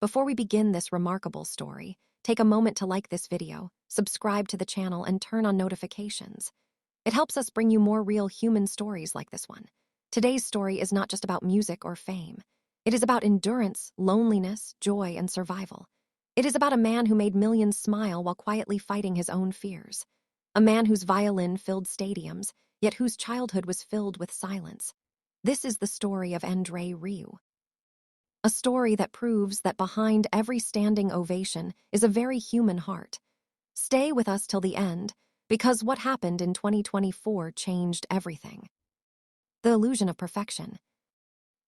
Before we begin this remarkable story, take a moment to like this video, subscribe to the channel, and turn on notifications. It helps us bring you more real human stories like this one. Today's story is not just about music or fame. It is about endurance, loneliness, joy, and survival. It is about a man who made millions smile while quietly fighting his own fears. A man whose violin filled stadiums, yet whose childhood was filled with silence. This is the story of André Rieu. A story that proves that behind every standing ovation is a very human heart. Stay with us till the end, because what happened in 2024 changed everything. The illusion of perfection.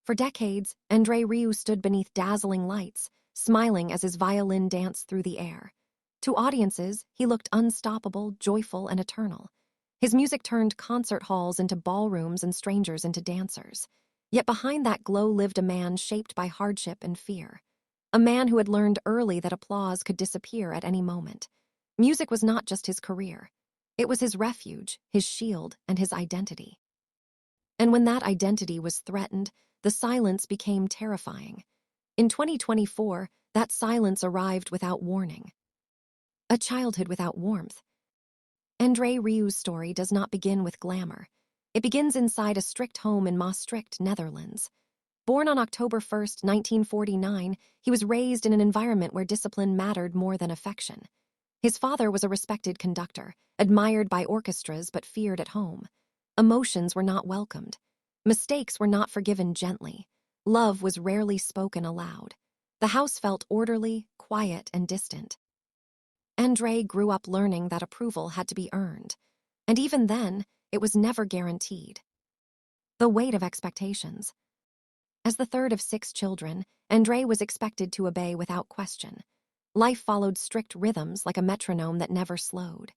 For decades, André Rieu stood beneath dazzling lights, smiling as his violin danced through the air. To audiences, he looked unstoppable, joyful, and eternal. His music turned concert halls into ballrooms and strangers into dancers. Yet behind that glow lived a man shaped by hardship and fear. A man who had learned early that applause could disappear at any moment. Music was not just his career. It was his refuge, his shield, and his identity. And when that identity was threatened, the silence became terrifying. In 2024, that silence arrived without warning. A childhood without warmth. André Rieu's story does not begin with glamour. It begins inside a strict home in Maastricht, Netherlands. Born on October 1, 1949, he was raised in an environment where discipline mattered more than affection. His father was a respected conductor, admired by orchestras but feared at home. Emotions were not welcomed. Mistakes were not forgiven gently. Love was rarely spoken aloud. The house felt orderly, quiet, and distant. André grew up learning that approval had to be earned. And even then, it was never guaranteed. The weight of expectations. As the third of 6 children, André was expected to obey without question. Life followed strict rhythms like a metronome that never slowed.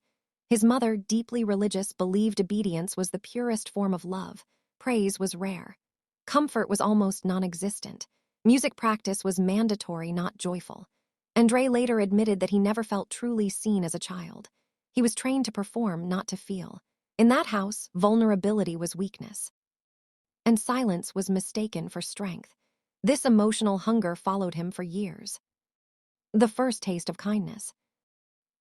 His mother, deeply religious, believed obedience was the purest form of love. Praise was rare. Comfort was almost non-existent. Music practice was mandatory, not joyful. André later admitted that he never felt truly seen as a child. He was trained to perform, not to feel. In that house, vulnerability was weakness. And silence was mistaken for strength. This emotional hunger followed him for years. The first taste of kindness.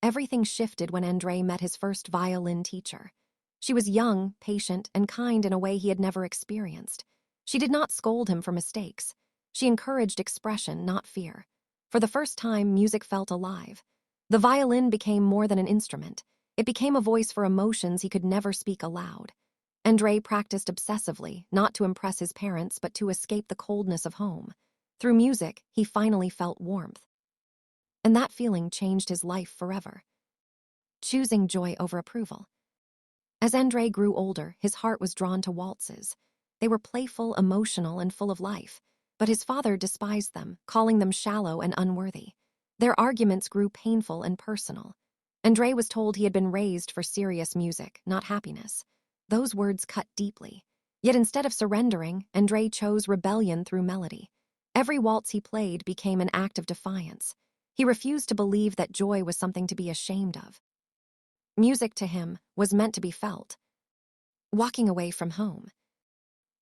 Everything shifted when André met his first violin teacher. She was young, patient, and kind in a way he had never experienced. She did not scold him for mistakes. She encouraged expression, not fear. For the first time, music felt alive. The violin became more than an instrument. It became a voice for emotions he could never speak aloud. André practiced obsessively, not to impress his parents, but to escape the coldness of home. Through music, he finally felt warmth. And that feeling changed his life forever. Choosing joy over approval. As André grew older, his heart was drawn to waltzes. They were playful, emotional, and full of life. But his father despised them, calling them shallow and unworthy. Their arguments grew painful and personal. André was told he had been raised for serious music, not happiness. Those words cut deeply. Yet instead of surrendering, André chose rebellion through melody. Every waltz he played became an act of defiance. He refused to believe that joy was something to be ashamed of. Music to him was meant to be felt. Walking away from home.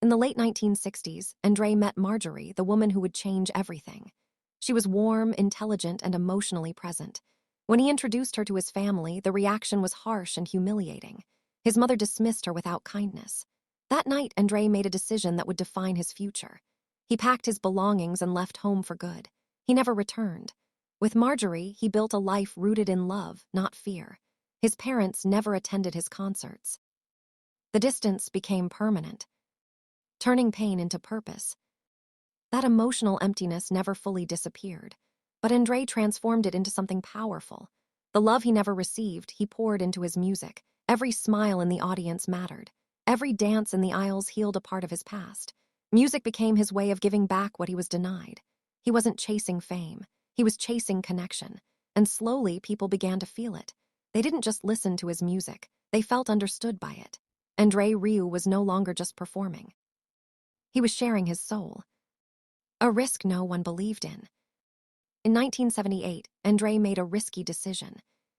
In the late 1960s, André met Marjorie, the woman who would change everything. She was warm, intelligent, and emotionally present. When he introduced her to his family, the reaction was harsh and humiliating. His mother dismissed her without kindness. That night, André made a decision that would define his future. He packed his belongings and left home for good. He never returned. With Marjorie, he built a life rooted in love, not fear. His parents never attended his concerts. The distance became permanent, turning pain into purpose. That emotional emptiness never fully disappeared, but André transformed it into something powerful. The love he never received, he poured into his music. Every smile in the audience mattered. Every dance in the aisles healed a part of his past. Music became his way of giving back what he was denied. He wasn't chasing fame. He was chasing connection. And slowly, people began to feel it. They didn't just listen to his music. They felt understood by it. André Rieu was no longer just performing. He was sharing his soul. A risk no one believed in. In 1978, André made a risky decision.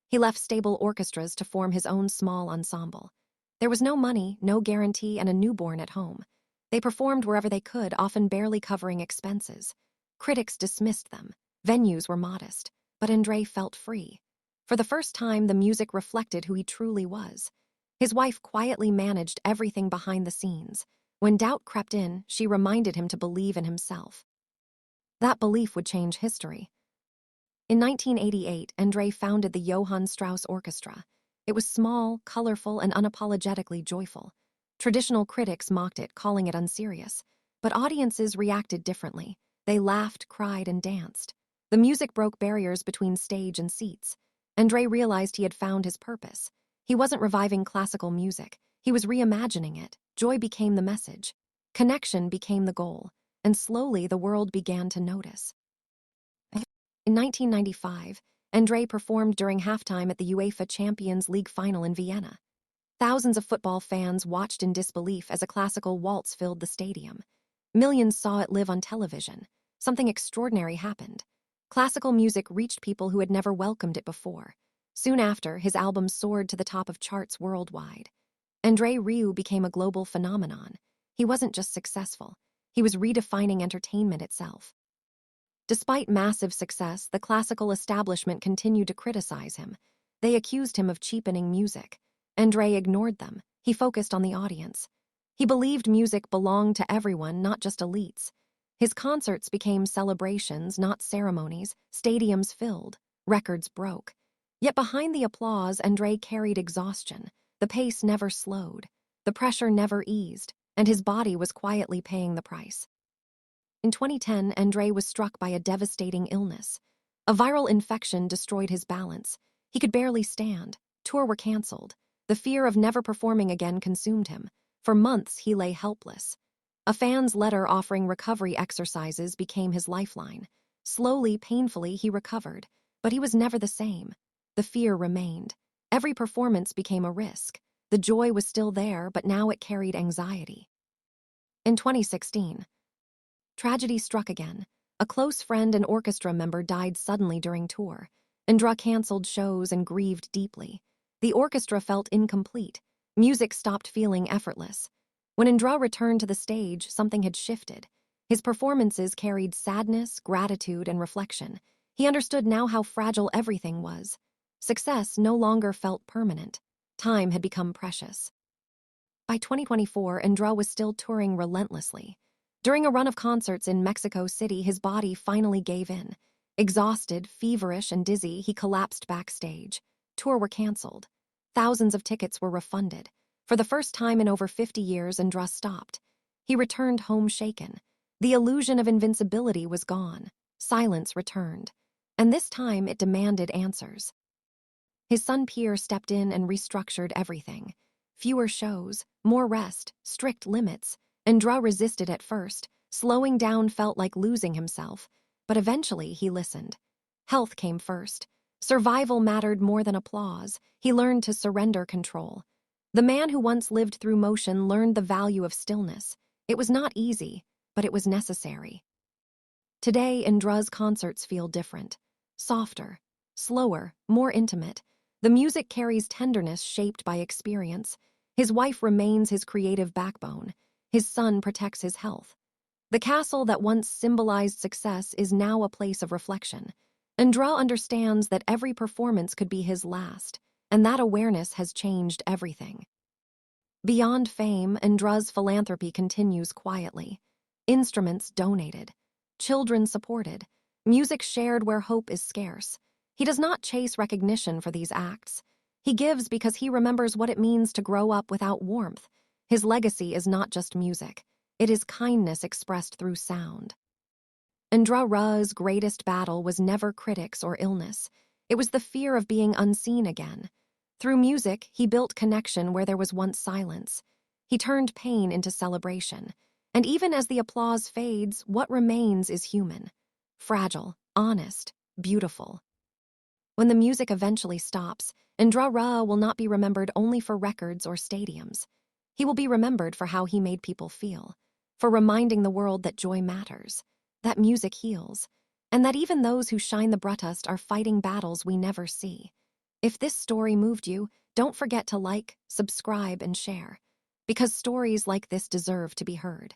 He left stable orchestras to form his own small ensemble. There was no money, no guarantee, and a newborn at home. They performed wherever they could, often barely covering expenses. Critics dismissed them. Venues were modest, but André felt free. For the first time, the music reflected who he truly was. His wife quietly managed everything behind the scenes. When doubt crept in, she reminded him to believe in himself. That belief would change history. In 1988, André founded the Johann Strauss Orchestra. It was small, colorful, and unapologetically joyful. Traditional critics mocked it, calling it unserious. But audiences reacted differently. They laughed, cried, and danced. The music broke barriers between stage and seats. André realized he had found his purpose. He wasn't reviving classical music. He was reimagining it. Joy became the message. Connection became the goal. And slowly the world began to notice. In 1995, André performed during halftime at the UEFA Champions League final in Vienna. Thousands of football fans watched in disbelief as a classical waltz filled the stadium. Millions saw it live on television. Something extraordinary happened. Classical music reached people who had never welcomed it before. Soon after, his album soared to the top of charts worldwide. André Rieu became a global phenomenon. He wasn't just successful. He was redefining entertainment itself. Despite massive success, the classical establishment continued to criticize him. They accused him of cheapening music. André ignored them. He focused on the audience. He believed music belonged to everyone, not just elites. His concerts became celebrations, not ceremonies. Stadiums filled. Records broke. Yet behind the applause, André carried exhaustion. The pace never slowed. The pressure never eased. And his body was quietly paying the price. In 2010, André was struck by a devastating illness. A viral infection destroyed his balance. He could barely stand. Tours were canceled. The fear of never performing again consumed him. For months, he lay helpless. A fan's letter offering recovery exercises became his lifeline. Slowly, painfully, he recovered. But he was never the same. The fear remained. Every performance became a risk. The joy was still there, but now it carried anxiety. In 2016, tragedy struck again. A close friend and orchestra member died suddenly during tour. André canceled shows and grieved deeply. The orchestra felt incomplete. Music stopped feeling effortless. When André returned to the stage, something had shifted. His performances carried sadness, gratitude, and reflection. He understood now how fragile everything was. Success no longer felt permanent. Time had become precious. By 2024, André was still touring relentlessly. During a run of concerts in Mexico City, his body finally gave in. Exhausted, feverish, and dizzy, he collapsed backstage. Tours were canceled. Thousands of tickets were refunded. For the first time in over 50 years, André stopped. He returned home shaken. The illusion of invincibility was gone. Silence returned. And this time it demanded answers. His son Pierre stepped in and restructured everything. Fewer shows, more rest, strict limits. André resisted at first. Slowing down felt like losing himself. But eventually he listened. Health came first. Survival mattered more than applause. He learned to surrender control. The man who once lived through motion learned the value of stillness. It was not easy, but it was necessary. Today, André's concerts feel different. Softer, slower, more intimate. The music carries tenderness shaped by experience. His wife remains his creative backbone. His son protects his health. The castle that once symbolized success is now a place of reflection. André understands that every performance could be his last, and that awareness has changed everything. Beyond fame, André's philanthropy continues quietly. Instruments donated. Children supported. Music shared where hope is scarce. He does not chase recognition for these acts. He gives because he remembers what it means to grow up without warmth. His legacy is not just music. It is kindness expressed through sound. André Rieu's greatest battle was never critics or illness. It was the fear of being unseen again. Through music, he built connection where there was once silence. He turned pain into celebration. And even as the applause fades, what remains is human. Fragile, honest, beautiful. When the music eventually stops, André Rieu will not be remembered only for records or stadiums. He will be remembered for how he made people feel, for reminding the world that joy matters, that music heals, and that even those who shine the brightest are fighting battles we never see. If this story moved you, don't forget to like, subscribe, and share, because stories like this deserve to be heard.